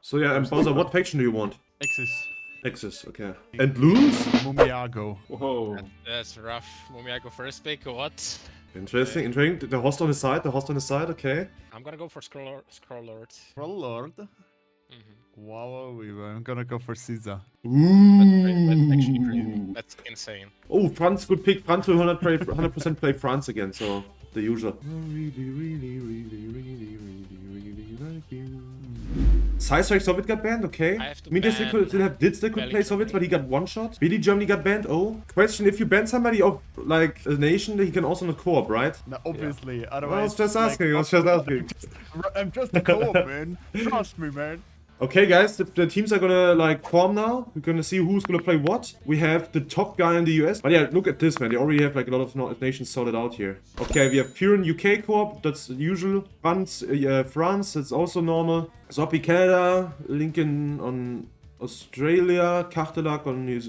So yeah, and Bowser, what faction do you want? Axis. Axis, okay. And blues? Mumiago. Whoa. That's rough. Mumiago first pick, what? Interesting, interesting. The host on his side, okay. I'm gonna go for Scroll Lord. Roll Lord. Wow, I'm gonna go for Caesar. That's actually crazy. That's insane. Oh, France, good pick. France will 100% play France again, so the usual. Like you. Sidestrike Soviet got banned, okay. I have to mean, they still could play Soviets, but he got one shot. Billy Germany got banned, oh. Question, if you ban somebody of, like, a nation, he can also not co-op, right? No, obviously, Yeah. otherwise... I was just asking, I'm just a co-op, man. Trust me, man. Okay, guys, the teams are gonna, like, form now. We're gonna see who's gonna play what. We have the top guy in the US. But yeah, look at this, man. They already have, like, a lot of nations sorted out here. Okay, we have Furin UK co-op. That's usual. France, that's also normal. Zoppy Canada. Lincoln on Australia. Kartelak on New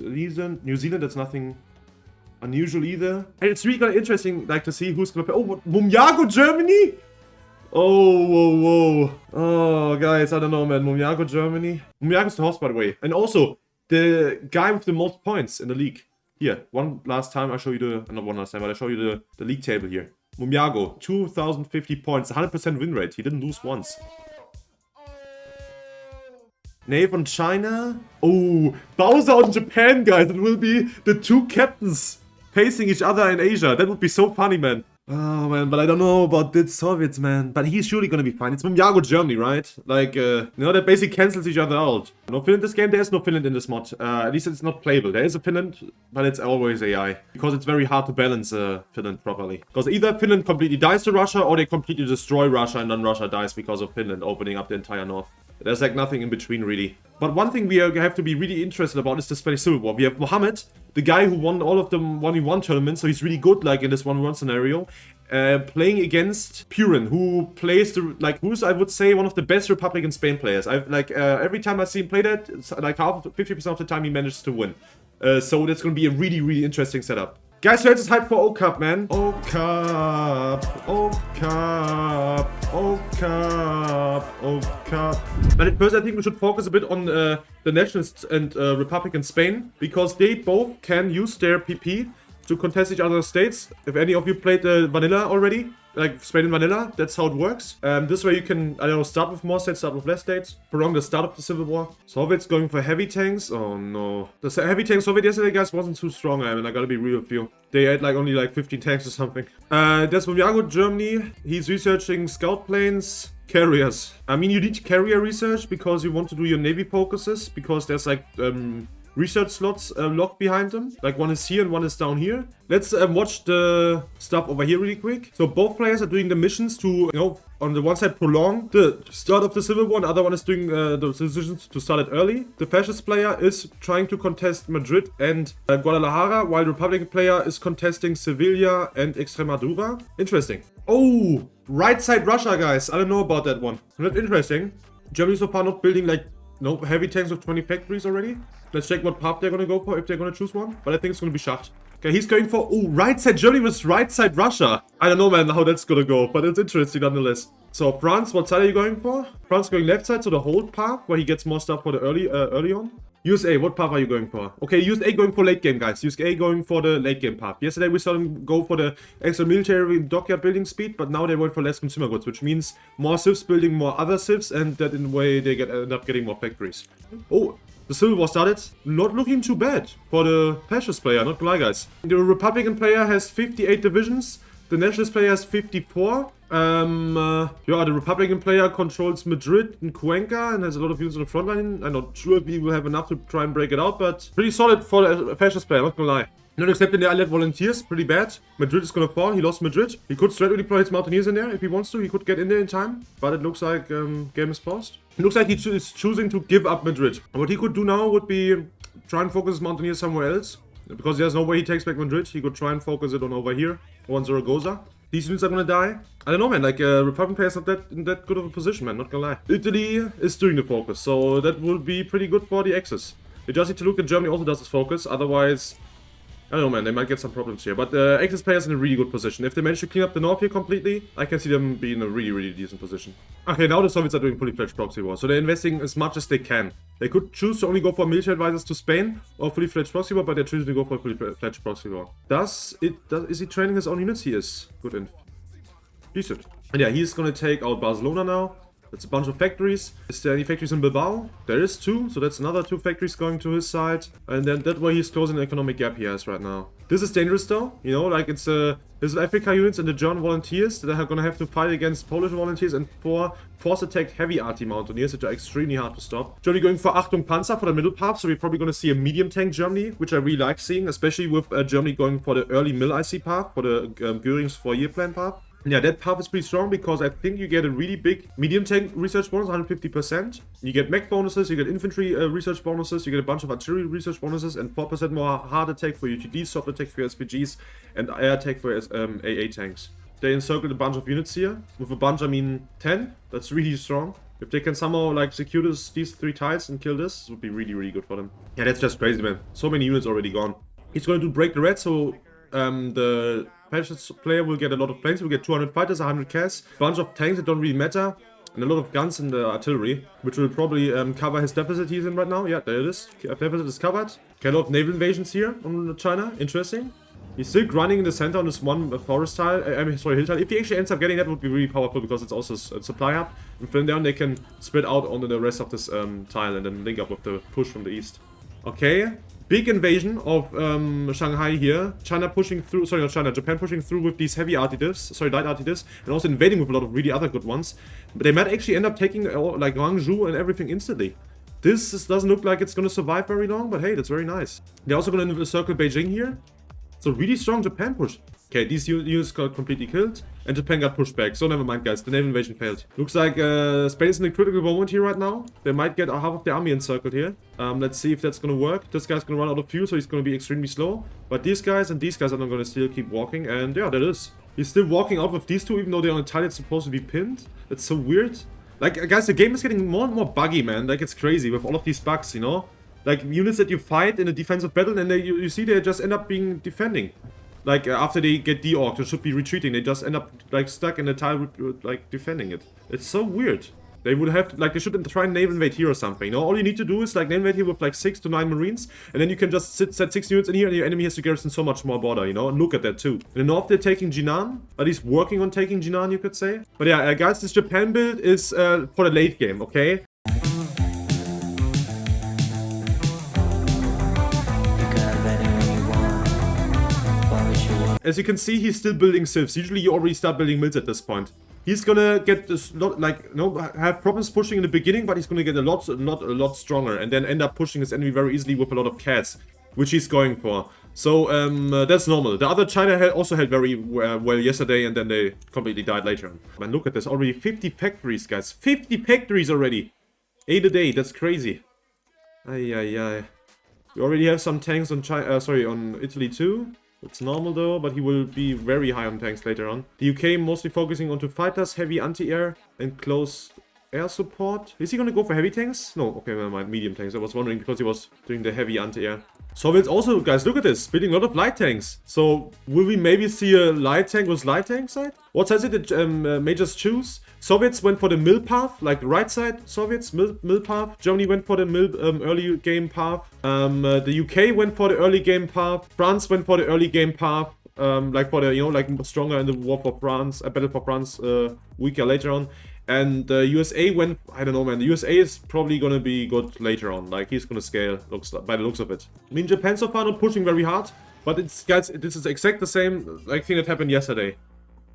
Zealand, that's nothing unusual either. And it's really kind of interesting, like, to see who's gonna play. Oh, Mumiago, Germany? Oh, whoa, whoa. Oh, guys, I don't know, man. Mumiago, Germany. Mumiago's the host, by the way. And also, the guy with the most points in the league. Here, one last time I show you the... Not one last time, but I show you the league table here. Mumiago, 2,050 points, 100% win rate. He didn't lose once. Nave on China. Oh, Bowser on Japan, guys. It will be the two captains facing each other in Asia. That would be so funny, man. Oh, man, but I don't know about the Soviets, man. But he's surely gonna be fine. It's Mumiago, Germany, right? Like, you know, that basically cancels each other out. No Finland this game. There's no Finland in this mod. At least it's not playable. There is a Finland, but it's always AI. Because it's very hard to balance Finland properly. Because either Finland completely dies to Russia, or they completely destroy Russia, and then Russia dies because of Finland opening up the entire north. There's like nothing in between, really. But one thing we have to be really interested about is the Spanish Civil War. We have Mohammed, the guy who won all of the 1v1 tournaments, so he's really good, like, in this 1v1 scenario. Playing against Purin, who plays who's, I would say, one of the best Republican Spain players. I've every time I see him play that, it's like 50% of the time he manages to win. So that's gonna be a really, really interesting setup. Guys, so let's hype for O-Cup, man. O-Cup, O-Cup, O-Cup, O-Cup. But at first, I think we should focus a bit on the Nationalists and Republican Spain, because they both can use their PP to contest each other's states. If any of you played Vanilla already, like Spain and Vanilla, that's how it works. This way you can, I don't know, start with more states, start with less states, prolong the start of the Civil War. Soviets going for heavy tanks. Oh no. The heavy tank Soviet yesterday, guys, wasn't too strong. I mean, I gotta be real with you. They had like only like 15 tanks or something. There's Mumiago, Germany. He's researching scout planes. Carriers. I mean, you need carrier research because you want to do your navy focuses, because there's like research slots locked behind them. Like one is here and one is down here. Let's watch the stuff over here really quick. So both players are doing the missions to, you know, on the one side prolong the start of the Civil War, and the other one is doing the decisions to start it early. The fascist player is trying to contest Madrid and Guadalajara, while the Republican player is contesting Sevilla and Extremadura. Interesting. Oh, right side Russia, guys. I don't know about that one. That's interesting. Germany so far not building like heavy tanks with 20 factories already. Let's check what path they're gonna go for if they're gonna choose one. But I think it's gonna be Schacht. Okay, he's going for right side Germany with right side Russia. I don't know, man, how that's gonna go, but it's interesting nonetheless. So France, what side are you going for? France going left side, so the hold path where he gets more stuff for the early on. USA, what path are you going for? Okay, USA going for late game, guys. USA going for the late game path. Yesterday we saw them go for the extra military dockyard building speed, but now they went for less consumer goods, which means more civs building more other civs, and that in a way they end up getting more factories. Oh, the Civil War started. Not looking too bad for the fascist player, not gonna lie, guys. The Republican player has 58 divisions. The Nationalist player has 54. Yeah, the Republican player controls Madrid and Cuenca and has a lot of units on the front line. I'm not sure if he will have enough to try and break it out, but pretty solid for a fascist player, not gonna lie. Not accepting the Allied volunteers, pretty bad. Madrid is gonna fall, he lost Madrid. He could straight deploy his mountaineers in there if he wants to. He could get in there in time, but it looks like game is paused. It looks like he is choosing to give up Madrid. And what he could do now would be try and focus his mountaineers somewhere else. Because there's no way he takes back Madrid, he could try and focus it on over here, or on Zaragoza. These units are gonna die. I don't know, man, like, Republican player's not in that good of a position, man, not gonna lie. Italy is doing the focus, so that will be pretty good for the Axis. You just need to look at Germany also does this focus, otherwise I don't know, man. They might get some problems here. But Axis players in a really good position. If they manage to clean up the north here completely, I can see them be in a really, really decent position. Okay, now the Soviets are doing fully fledged proxy war. So they're investing as much as they can. They could choose to only go for military advisors to Spain or fully fledged proxy war, but they're choosing to go for fully fledged proxy war. Is he training his own units? He is. Good inf. Decent. And yeah, he's gonna take out Barcelona now. That's a bunch of factories. Is there any factories in Bilbao? There is 2, so that's another 2 factories going to his side. And then that way he's closing the economic gap he has right now. This is dangerous though, you know, like it's there's Africa units and the German volunteers that are gonna have to fight against Polish volunteers and 4 force-attacked heavy arty mountaineers, which are extremely hard to stop. Germany going for Achtung Panzer for the middle path, so we're probably gonna see a medium tank Germany, which I really like seeing, especially with Germany going for the early mill IC path, for the Göring's 4-year plan path. Yeah, that path is pretty strong because I think you get a really big medium tank research bonus, 150%. You get mech bonuses, you get infantry research bonuses, you get a bunch of artillery research bonuses, and 4% more hard attack for UTDs, soft attack for SPGs, and air attack for AA tanks. They encircled a bunch of units here. With a bunch, I mean 10. That's really strong. If they can somehow like secure these 3 tiles and kill this would be really, really good for them. Yeah, that's just crazy, man. So many units already gone. He's going to break the red, so the fascist player will get a lot of planes. We'll get 200 fighters, 100 cas, bunch of tanks that don't really matter, and a lot of guns in the artillery, which will probably cover his deficit he's in right now. Yeah, there it is. Deficit is covered. Okay, a lot of naval invasions here on China. Interesting. He's still grinding in the center on this one forest tile. Hill tile. If he actually ends up getting that, would be really powerful because it's also a supply hub. And from there on, they can spread out onto the rest of this tile and then link up with the push from the east. Okay. Big invasion of Shanghai here. China pushing through, sorry, not China, Japan pushing through with these heavy arty divs, sorry, light arty divs, and also invading with a lot of really other good ones. But they might actually end up taking like Guangzhou and everything instantly. This doesn't look like it's going to survive very long, but hey, that's very nice. They're also going to circle Beijing here. So really strong Japan push. Okay, these units got completely killed, and Japan got pushed back. So never mind, guys. The naval invasion failed. Looks like Spain is in a critical moment here right now. They might get half of the army encircled here. Let's see if that's going to work. This guy's going to run out of fuel, so he's going to be extremely slow. But these guys and these guys are not going to still keep walking. And yeah, that is. He's still walking out with these 2, even though they're on a tile that's supposed to be pinned. That's so weird. Like, guys, the game is getting more and more buggy, man. Like, it's crazy with all of these bugs, you know? Like, units that you fight in a defensive battle, and you see they just end up being defending. Like, after they get de-orged, they should be retreating. They just end up, like, stuck in a tile, like, defending it. It's so weird. They would have to, like, they should try and naval invade here or something. You know, all you need to do is, like, naval invade here with, like, 6 to 9 marines. And then you can just set 6 units in here, and your enemy has to garrison so much more border, you know? And look at that, too. In the north, they're taking Jinan. At least working on taking Jinan, you could say. But yeah, guys, this Japan build is for the late game, okay? As you can see, he's still building civs. Usually you already start building mills at this point. He's gonna get this have problems pushing in the beginning, but he's gonna get not a lot stronger, and then end up pushing his enemy very easily with a lot of cats, which he's going for. So that's normal. The other China also held very well yesterday, and then they completely died later on. Man, look at this, already 50 factories, guys. 50 factories already. 8 a day, that's crazy. Ay. We already have some tanks on on Italy too. It's normal though, but he will be very high on tanks later on. The UK mostly focusing onto fighters, heavy anti-air, and close air support. Is he gonna go for heavy tanks? No, okay, never mind, medium tanks. I was wondering because he was doing the heavy anti-air. Soviets also, guys, look at this, building a lot of light tanks. So, will we maybe see a light tank with light tank side? What side did the majors choose? Soviets went for the mill path, like right side Soviets, mill path. Germany went for the mill early game path. The UK went for the early game path. France went for the early game path. Like for the, you know, like stronger in the war for France, battle for France weaker later on. And the USA went, I don't know, man. The USA is probably gonna be good later on. Like, he's gonna scale, by the looks of it. I mean, Japan so far not pushing very hard, but it's, guys, this is exact the same like thing that happened yesterday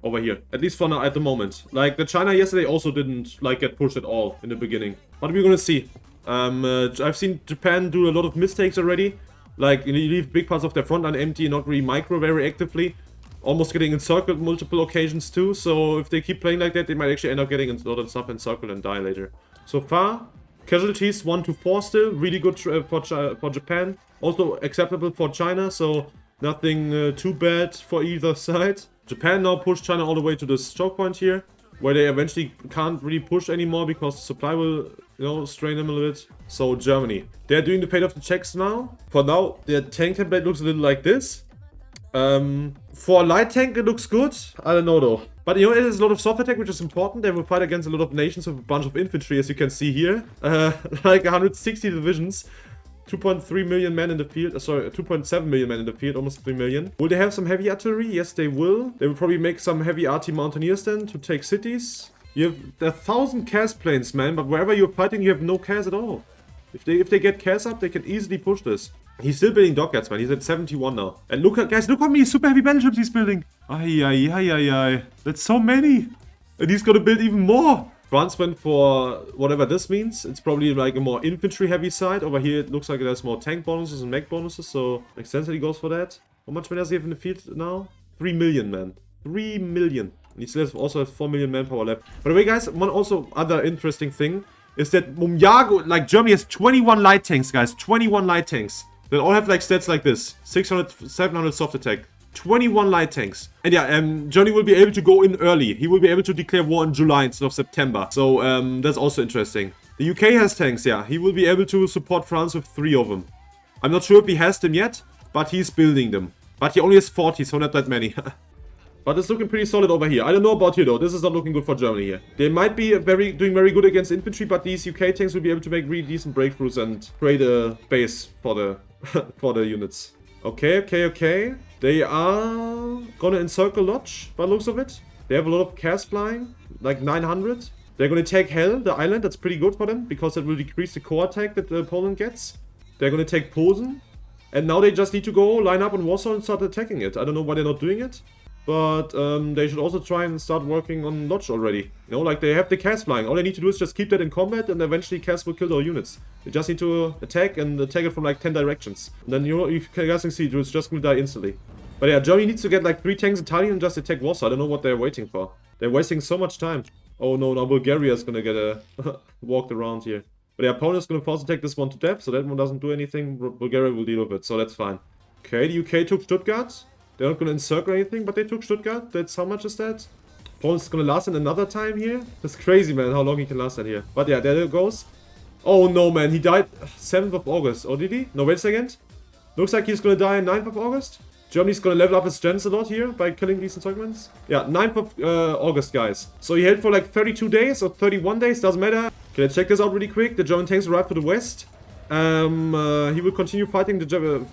over here. At least for now, at the moment. Like, the China yesterday also didn't like get pushed at all in the beginning. But we're gonna see. I've seen Japan do a lot of mistakes already. Like, you leave big parts of their front line empty, not really micro very actively. Almost getting encircled multiple occasions too, so if they keep playing like that, they might actually end up getting a lot of stuff encircled and die later. So far, casualties 1 to 4 still, really good for Japan. Also acceptable for China, so nothing too bad for either side. Japan now pushed China all the way to this choke point here, where they eventually can't really push anymore because the supply will you know, strain them a little bit. So Germany, they're doing the fate of the Czechs now. For now, their tank template looks a little like this. For a light tank, it looks good. I don't know though. But you know, it is a lot of soft attack, which is important. They will fight against a lot of nations with a bunch of infantry, as you can see here. Like 160 divisions. 2.3 million men in the field. Sorry, 2.7 million men in the field. Almost 3 million. Will they have some heavy artillery? Yes, they will. They will probably make some heavy RT mountaineers then to take cities. There are 1,000 CAS planes, man. But wherever you're fighting, you have no CAS at all. If they get CAS up, they can easily push this. He's still building dockyards, man. He's at 71 now. And look, guys, look how many super heavy battleships he's building. Ay. That's so many. And he's gonna build even more. France went for whatever this means. It's probably like a more infantry heavy side. Over here, it looks like there's more tank bonuses and mech bonuses. So makes sense that he goes for that. How much men does he have in the field now? 3 million, man. 3 million. And he still also has 4 million manpower left. By the way, guys, one also other interesting thing is that Mumjago, like Germany has 21 light tanks, guys. 21 light tanks. They all have like stats like this. 600, 700 soft attack. 21 light tanks. And yeah, Germany will be able to go in early. He will be able to declare war in July instead of September. So that's also interesting. The UK has tanks, yeah. He will be able to support France with 3 of them. I'm not sure if he has them yet, but he's building them. But he only has 40, so not that many. But it's looking pretty solid over here. I don't know about here though. This is not looking good for Germany here. They might be doing very good against infantry, but these UK tanks will be able to make really decent breakthroughs and create a base for the for the units. Okay. They are gonna encircle Lodge by the looks of it. They have a lot of CAS flying, like 900. They're gonna take Hell, the island. That's pretty good for them because it will decrease the core attack that Poland gets. They're gonna take Posen. And now they just need to go line up on Warsaw and start attacking it. I don't know why they're not doing it. But they should also try and start working on Lodge already. You know, like they have the CAS flying. All they need to do is just keep that in combat and eventually CAS will kill their units. They just need to attack and attack it from like 10 directions. And then, you know, you guys can see it's just going to die instantly. But yeah, Germany needs to get like 3 tanks Italian and just attack Warsaw. I don't know what they're waiting for. They're wasting so much time. Oh no, now Bulgaria is going to get walked around here. But yeah, Poland is going to force attack this one to death, so that one doesn't do anything. Bulgaria will deal with it, so that's fine. Okay, the UK took Stuttgart. They're not going to encircle anything, but they took Stuttgart. That's how much is that? Poland's going to last in another time here. That's crazy, man, how long he can last that here. But yeah, there it goes. Oh no, man, he died 7th of August. Oh, did he? No, wait a second. Looks like he's going to die on 9th of August. Germany's going to level up his gens a lot here by killing these encirclements. Yeah, 9th of August, guys. So he held for like 32 days or 31 days, doesn't matter. Okay, let's check this out really quick. The German tanks arrived to the west. He will continue fighting the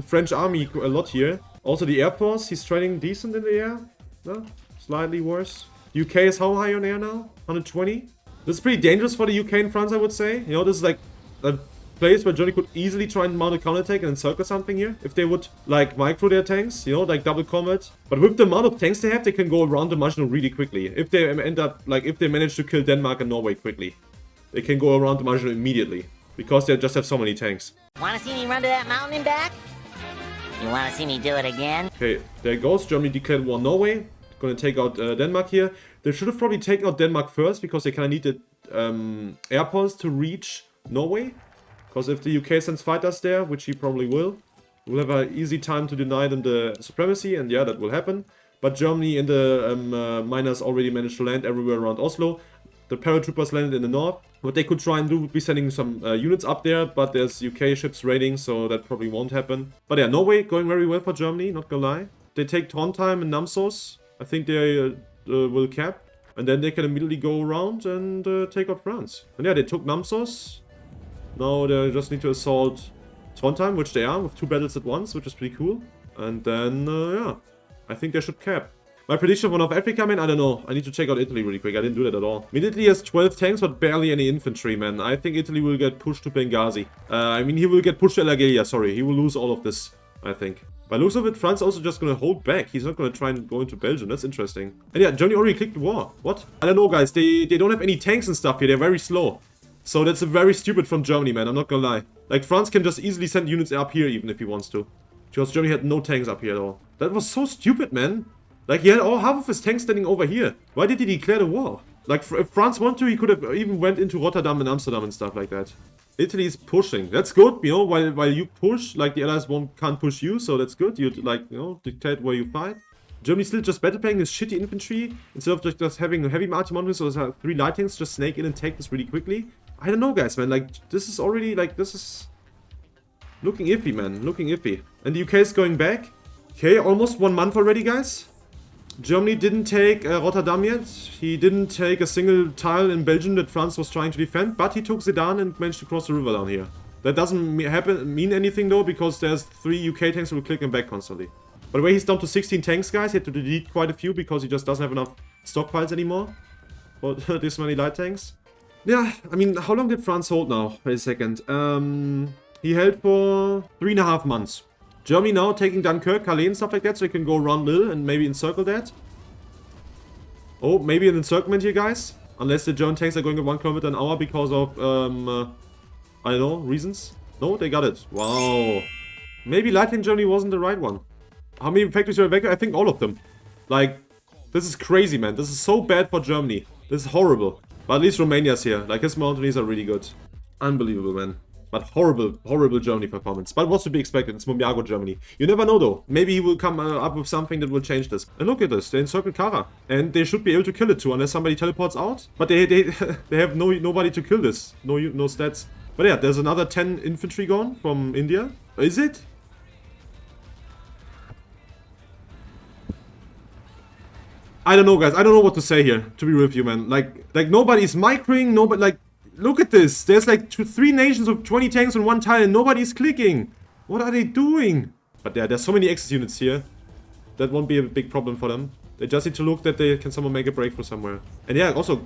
French army a lot here. Also, the Air Force, he's training decent in the air. No? Slightly worse. UK is how high on air now? 120? This is pretty dangerous for the UK and France, I would say. You know, this is like a place where Germany could easily try and mount a counterattack and encircle something here. If they would, like, micro their tanks, you know, like double combat. But with the amount of tanks they have, they can go around the Maginot really quickly. If they end up, like, if they manage to kill Denmark and Norway quickly, they can go around the Maginot immediately. Because they just have so many tanks. Wanna see me run to that mountain and back? You wanna see me do it again? Okay, there it goes. Germany declared war on Norway. Gonna take out Denmark here. They should have probably taken out Denmark first because they kind of need the airports to reach Norway. Because if the UK sends fighters there, which he probably will, we'll have an easy time to deny them the supremacy, and yeah, that will happen. But Germany and the miners already managed to land everywhere around Oslo. The paratroopers landed in the north. What they could try and do would be sending some units up there, but there's UK ships raiding, so that probably won't happen. But yeah, Norway going very well for Germany, not gonna lie. They take Trondheim and Namsos. I think they will cap. And then they can immediately go around and take out France. And yeah, they took Namsos. Now they just need to assault Trondheim, which they are, with 2 battles at once, which is pretty cool. And then, yeah, I think they should cap. My prediction for North Africa, man, I don't know. I need to check out Italy really quick. I didn't do that at all. I mean, Italy has 12 tanks, but barely any infantry, man. I think Italy will get pushed to Benghazi. I mean, he will get pushed to El Agheila, sorry. He will lose all of this, I think. By looks of it, France also just gonna hold back. He's not gonna try and go into Belgium. That's interesting. And yeah, Germany already clicked the war. What? I don't know, guys. They don't have any tanks and stuff here. They're very slow. So that's very stupid from Germany, man. I'm not gonna lie. Like, France can just easily send units up here even if he wants to. Because Germany had no tanks up here at all. That was so stupid, man. Like, he had half of his tanks standing over here. Why did he declare the war? Like, if France wanted to, he could have even went into Rotterdam and Amsterdam and stuff like that. Italy is pushing. That's good, you know, while you push, like, the allies can't push you, so that's good. You, like, you know, dictate where you fight. Germany still just battle planning his shitty infantry. Instead of just having a heavy artillery, so 3 light tanks, just snake in and take this really quickly. I don't know, guys, man. Like, this is already, like, this is looking iffy, man. Looking iffy. And the UK is going back. Okay, almost 1 month already, guys. Germany didn't take Rotterdam yet. He didn't take a single tile in Belgium that France was trying to defend, but he took Sedan and managed to cross the river down here. That doesn't mean anything, though, because there's 3 UK tanks who will click him back constantly. By the way, he's down to 16 tanks, guys. He had to delete quite a few because he just doesn't have enough stockpiles anymore for this many light tanks. Yeah, I mean, how long did France hold now? Wait a second. He held for 3.5 months. Germany now taking Dunkirk, Calais and stuff like that, so he can go around Lille and maybe encircle that. Oh, maybe an encirclement here, guys. Unless the German tanks are going at 1 kilometer an hour because of, I don't know, reasons. No, they got it. Wow. Maybe light tank Germany wasn't the right one. How many factories were evacuated? I think all of them. Like, this is crazy, man. This is so bad for Germany. This is horrible. But at least Romania's here. Like, his Mountaineers are really good. Unbelievable, man. But horrible, horrible Germany performance. But what's to be expected? It's Momiago, Germany. You never know, though. Maybe he will come up with something that will change this. And look at this. They encircled Kara. And they should be able to kill it too, unless somebody teleports out. But they have nobody to kill this. No stats. But yeah, there's another 10 infantry gone from India. Is it? I don't know, guys. I don't know what to say here, to be with you, man. Like nobody's microing, nobody, like, look at this. There's like 3 nations with 20 tanks on 1 tile and nobody's clicking. What are they doing? But yeah, there's so many Axis units here. That won't be a big problem for them. They just need to look that they can someone make a breakthrough somewhere. And yeah, also,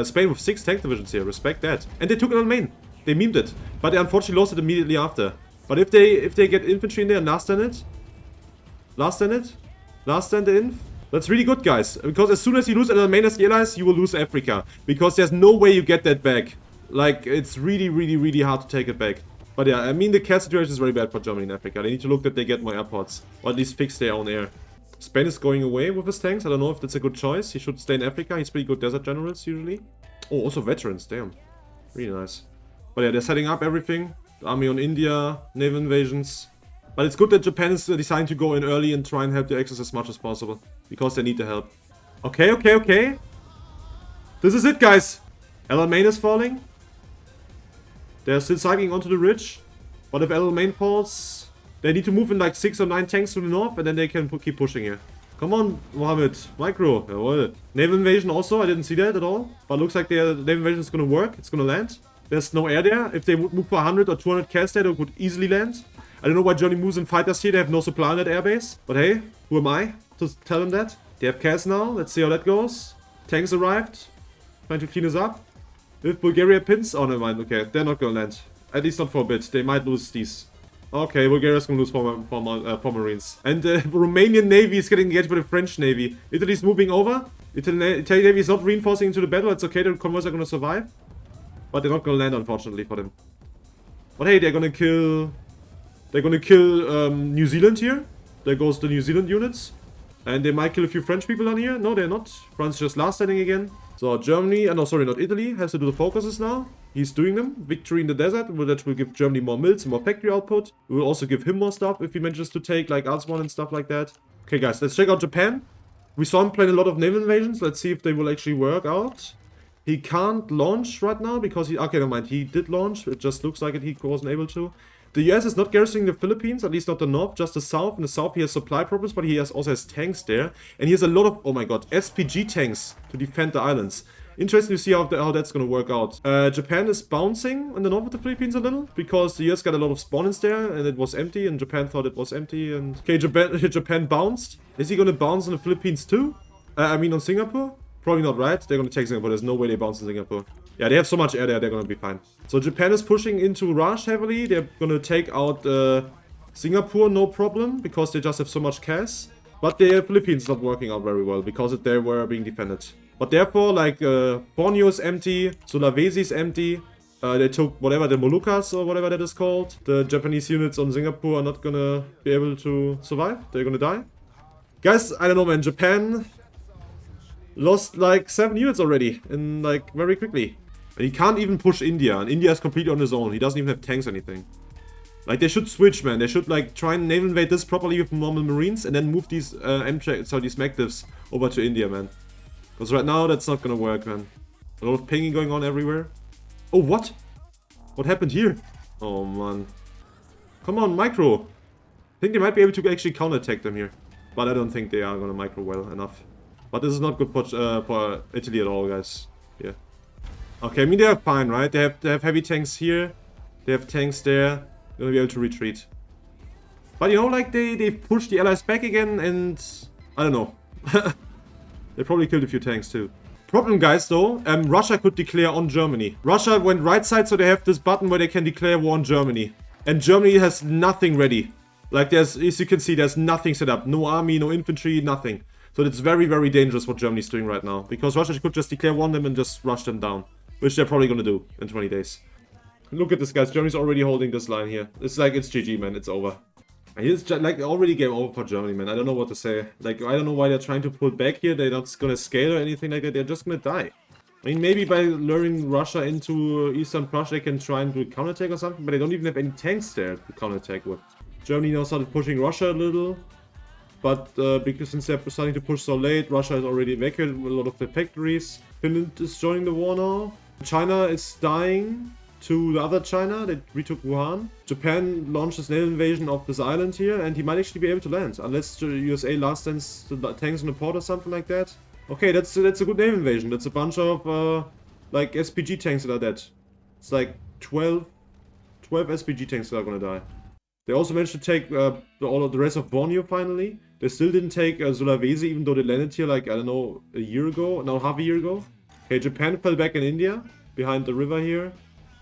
Spain with 6 tank divisions here. Respect that. And they took it on main. They memed it. But they unfortunately lost it immediately after. But if they get infantry in there and last stand it. Last stand the inf. That's really good, guys. Because as soon as you lose Main as the allies, you will lose Africa. Because there's no way you get that back. Like, it's really, really, really hard to take it back. But yeah, I mean, the care situation is very bad for Germany and Africa. They need to look that they get more airports. Or at least fix their own air. Spain is going away with his tanks. I don't know if that's a good choice. He should stay in Africa. He's pretty good desert generals, usually. Oh, also veterans. Damn. Really nice. But yeah, they're setting up everything. The army on India, naval invasions. But it's good that Japan is deciding to go in early and try and help the Axis as much as possible. Because they need the help. Okay, okay, okay. This is it, guys. Alamein is falling. They're still cycling onto the ridge. But if Alamein falls, they need to move in like 6 or 9 tanks to the north. And then they can keep pushing here. Come on, Mohammed. Micro. Jawohl. Naval invasion also. I didn't see that at all. But looks like the naval invasion is going to work. It's going to land. There's no air there. If they would move for 100 or 200 cast there, they could easily land. I don't know why Germany moves in fighters here. They have no supply on that airbase. But hey, who am I to tell them that? They have cast now. Let's see how that goes. Tanks arrived. Trying to clean us up. If Bulgaria pins... Oh, never mind. Okay, they're not going to land. At least not for a bit. They might lose these. Okay, Bulgaria's going to lose for Marines. And the Romanian Navy is getting engaged by the French Navy. Italy's moving over. Italian Navy is not reinforcing into the battle. It's okay. The convoys are going to survive. But they're not going to land, unfortunately, for them. But hey, they're going to kill... They're going to kill New Zealand here. There goes the New Zealand units. And they might kill a few French people on here. No, they're not. France just last standing again. So Germany, no, sorry, not Italy, has to do the focuses now. He's doing them. Victory in the desert. That will give Germany more mills, more factory output. It will also give him more stuff if he manages to take like Alswan and stuff like that. Okay, guys, let's check out Japan. We saw him playing a lot of naval invasions. Let's see if they will actually work out. He can't launch right now because he... Okay, never mind. He did launch. It just looks like it. He wasn't able to. The US is not garrisoning the Philippines, at least not the north, just the south. In the south he has supply problems, but he also has tanks there. And he has a lot of, oh my god, SPG tanks to defend the islands. Interesting to see how that's going to work out. Japan is bouncing in the north of the Philippines a little, because the US got a lot of spawn-ins there, and it was empty, and Japan thought it was empty, and... Okay, Japan bounced. Is he going to bounce on the Philippines too? I mean on Singapore? Probably not, right? They're going to take Singapore. There's no way they bounce in Singapore. Yeah, they have so much air there, they're going to be fine. So Japan is pushing into Raj heavily. They're going to take out Singapore, no problem, because they just have so much cash. But the Philippines is not working out very well, because they were being defended. But therefore, like, Borneo is empty, Sulawesi is empty. They took whatever, the Moluccas or whatever that is called. The Japanese units on Singapore are not going to be able to survive. They're going to die. Guys, I don't know, man. Japan lost like 7 units already, in like very quickly. And he can't even push India, and India is completely on his own. He doesn't even have tanks or anything. Like, they should switch, man. They should like try and naval invade this properly with normal Marines, and then move these these Magdivs over to India, man. Because right now that's not gonna work, man. A lot of pinging going on everywhere. Oh, what? What happened here? Oh, man. Come on, micro. I think they might be able to actually counterattack them here. But I don't think they are gonna micro well enough. But this is not good for Italy at all, guys. Yeah. Okay, I mean, they're fine, right? They have heavy tanks here. They have tanks there. They're gonna be able to retreat. But, you know, like, they pushed the allies back again, and... I don't know. They probably killed a few tanks, too. Problem, guys, though, Russia could declare on Germany. Russia went right side, so they have this button where they can declare war on Germany. And Germany has nothing ready. Like, there's, as you can see, there's nothing set up. No army, no infantry, nothing. So it's very, very dangerous what Germany's doing right now. Because Russia could just declare war on them and just rush them down. Which they're probably gonna do in 20 days. Look at this, guys. Germany's already holding this line here. It's like, it's GG, man. It's over. Here's like already game over for Germany, man. I don't know what to say. Like, I don't know why they're trying to pull back here. They're not gonna scale or anything like that. They're just gonna die. I mean, maybe by luring Russia into Eastern Prussia, they can try and do a counterattack or something. But they don't even have any tanks there to counterattack with. Germany now started pushing Russia a little. But because since they're starting to push so late, Russia has already evacuated a lot of the factories. Finland is joining the war now. China is dying to the other China that retook Wuhan. Japan launched his naval invasion of this island here, and he might actually be able to land. Unless the USA last sends the tanks on the port or something like that. Okay, that's a good naval invasion. That's a bunch of like SPG tanks that are dead. It's like 12 SPG tanks that are gonna die. They also managed to take all of the rest of Borneo finally. They still didn't take Sulawesi, even though they landed here like, I don't know, a year ago, now half a year ago. Okay, Japan fell back in India, behind the river here.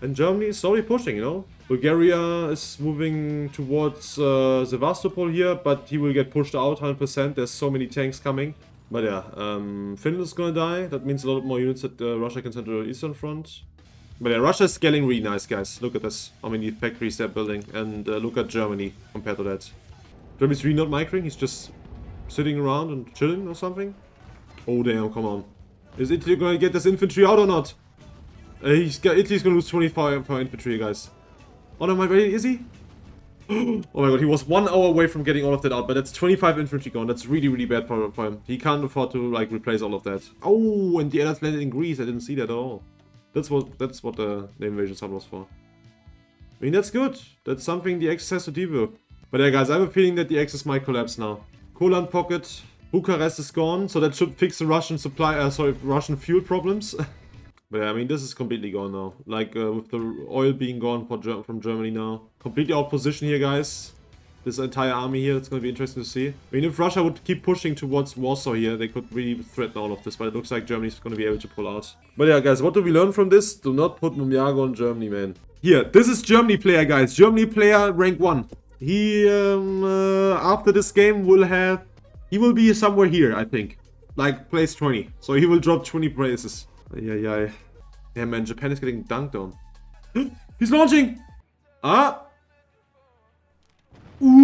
And Germany is slowly pushing, you know. Bulgaria is moving towards Sevastopol here, but he will get pushed out 100%. There's so many tanks coming. But yeah, Finland is gonna die. That means a lot more units that Russia can send to the Eastern Front. But yeah, Russia is scaling really nice, guys. Look at this. How many factories they're building. And look at Germany compared to that. Germany's really not microing. He's just sitting around and chilling or something. Oh, damn, come on. Is Italy gonna get this infantry out or not? Italy's gonna lose 25 for infantry, guys. Oh no, is he? Oh my god, he was 1 hour away from getting all of that out, but that's 25 infantry gone. That's really, really bad for him. He can't afford to, like, replace all of that. Oh, and the allies landed in Greece. I didn't see that at all. That's what the invasion sound was for. I mean, that's good. That's something the Axis has to deal with. But yeah, guys, I have a feeling that the Axis might collapse now. Courland pocket. Bucharest is gone, so that should fix the Russian Russian fuel problems. But yeah, I mean, this is completely gone now. Like, with the oil being gone from Germany now. Completely out of position here, guys. This entire army here, it's going to be interesting to see. I mean, if Russia would keep pushing towards Warsaw here, they could really threaten all of this. But it looks like Germany's going to be able to pull out. But yeah, guys, what do we learn from this? Do not put Mumyago on Germany, man. Here, this is Germany player, guys. Germany player, rank 1. He, after this game, he will be somewhere here, I think. Like, place 20. So he will drop 20 places. Yeah, man, Japan is getting dunked on. He's launching! Ah! Ooh!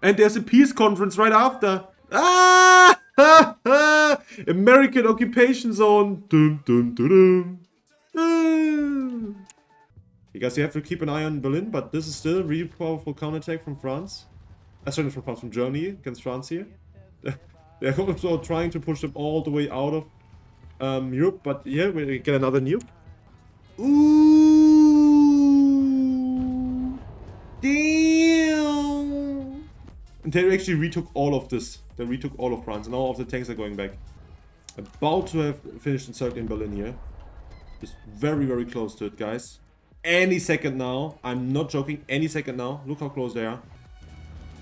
And there's a peace conference right after. Ah! American occupation zone. Dum, dum, dum, dum. You guys, you have to keep an eye on Berlin, but this is still a really powerful counterattack from France. Sorry, from Germany against France here. They're also trying to push them all the way out of Europe, but yeah, we get another nuke. Ooh! Damn! And they actually retook all of this. They retook all of France, and all of the tanks are going back. About to have finished the circle in Berlin here. Just very, very close to it, guys. Any second now. I'm not joking. Any second now. Look how close they are.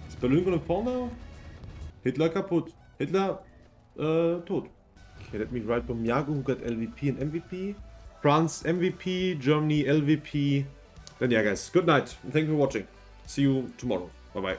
Is Berlin gonna fall now? Hitler kaputt. Hitler, tot. Okay, let me write Mumyago, who got LVP and MVP. France MVP, Germany LVP. Then yeah, guys, good night. And thank you for watching. See you tomorrow. Bye-bye.